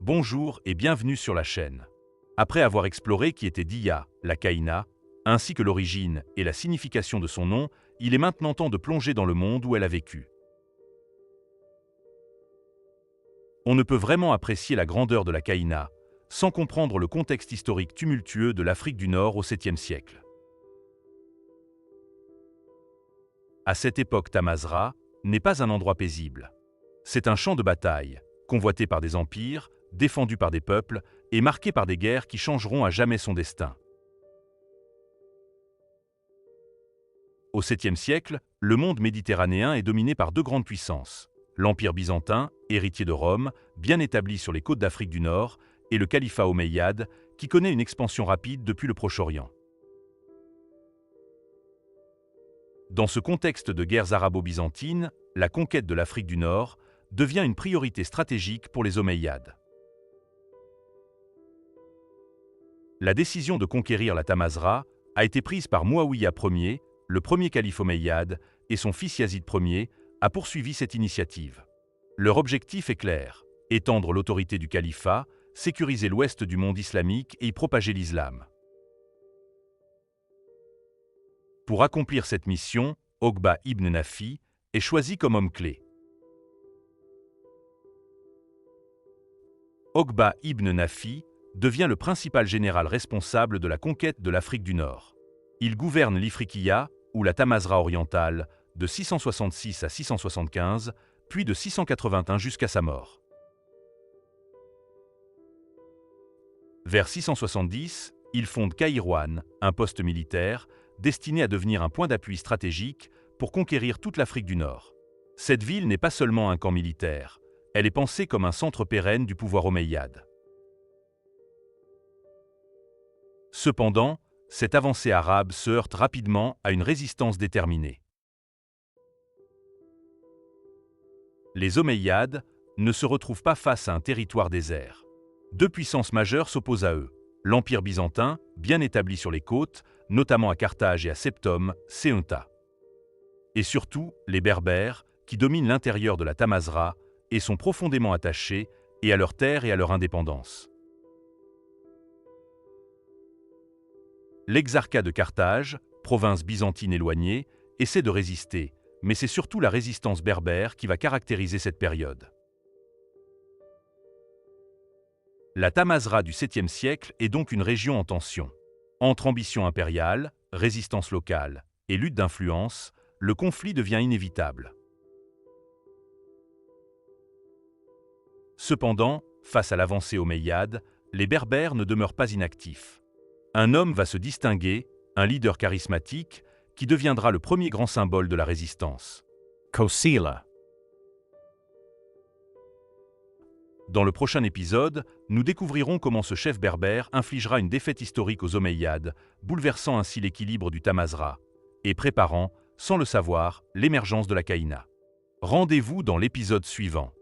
Bonjour et bienvenue sur la chaîne. Après avoir exploré qui était Dia, la Caïna, ainsi que l'origine et la signification de son nom, il est maintenant temps de plonger dans le monde où elle a vécu. On ne peut vraiment apprécier la grandeur de la Caïna sans comprendre le contexte historique tumultueux de l'Afrique du Nord au 7e siècle. À cette époque, Tamazra n'est pas un endroit paisible. C'est un champ de bataille, convoité par des empires, défendu par des peuples et marqué par des guerres qui changeront à jamais son destin. Au 7e siècle, le monde méditerranéen est dominé par deux grandes puissances, l'Empire byzantin, héritier de Rome, bien établi sur les côtes d'Afrique du Nord, et le califat omeyyade, qui connaît une expansion rapide depuis le Proche-Orient. Dans ce contexte de guerres arabo-byzantines, la conquête de l'Afrique du Nord devient une priorité stratégique pour les Omeyyades. La décision de conquérir la Tamazra a été prise par Muawiyya Ier, le premier calife omeyyade, et son fils Yazid Ier a poursuivi cette initiative. Leur objectif est clair, étendre l'autorité du califat, sécuriser l'ouest du monde islamique et y propager l'islam. Pour accomplir cette mission, Oqba ibn Nafi est choisi comme homme clé. Oqba ibn Nafi devient le principal général responsable de la conquête de l'Afrique du Nord. Il gouverne l'Ifriqiya, ou la Tamazra orientale, de 666 à 675, puis de 681 jusqu'à sa mort. Vers 670, il fonde Kairouan, un poste militaire, destiné à devenir un point d'appui stratégique pour conquérir toute l'Afrique du Nord. Cette ville n'est pas seulement un camp militaire, elle est pensée comme un centre pérenne du pouvoir omeyyade. Cependant, cette avancée arabe se heurte rapidement à une résistance déterminée. Les Omeyyades ne se retrouvent pas face à un territoire désert. Deux puissances majeures s'opposent à eux. L'Empire byzantin, bien établi sur les côtes, notamment à Carthage et à Septome, Ceuta. Et surtout, les Berbères, qui dominent l'intérieur de la Tamazra et sont profondément attachés et à leurs terres et à leur indépendance. L'exarcat de Carthage, province byzantine éloignée, essaie de résister, mais c'est surtout la résistance berbère qui va caractériser cette période. La Tamazra du 7e siècle est donc une région en tension. Entre ambition impériale, résistance locale et lutte d'influence, le conflit devient inévitable. Cependant, face à l'avancée omeyyade, les Berbères ne demeurent pas inactifs. Un homme va se distinguer, un leader charismatique, qui deviendra le premier grand symbole de la résistance. Kosila. Dans le prochain épisode, nous découvrirons comment ce chef berbère infligera une défaite historique aux Omeyyades, bouleversant ainsi l'équilibre du Tamazra, et préparant, sans le savoir, l'émergence de la Caïna. Rendez-vous dans l'épisode suivant.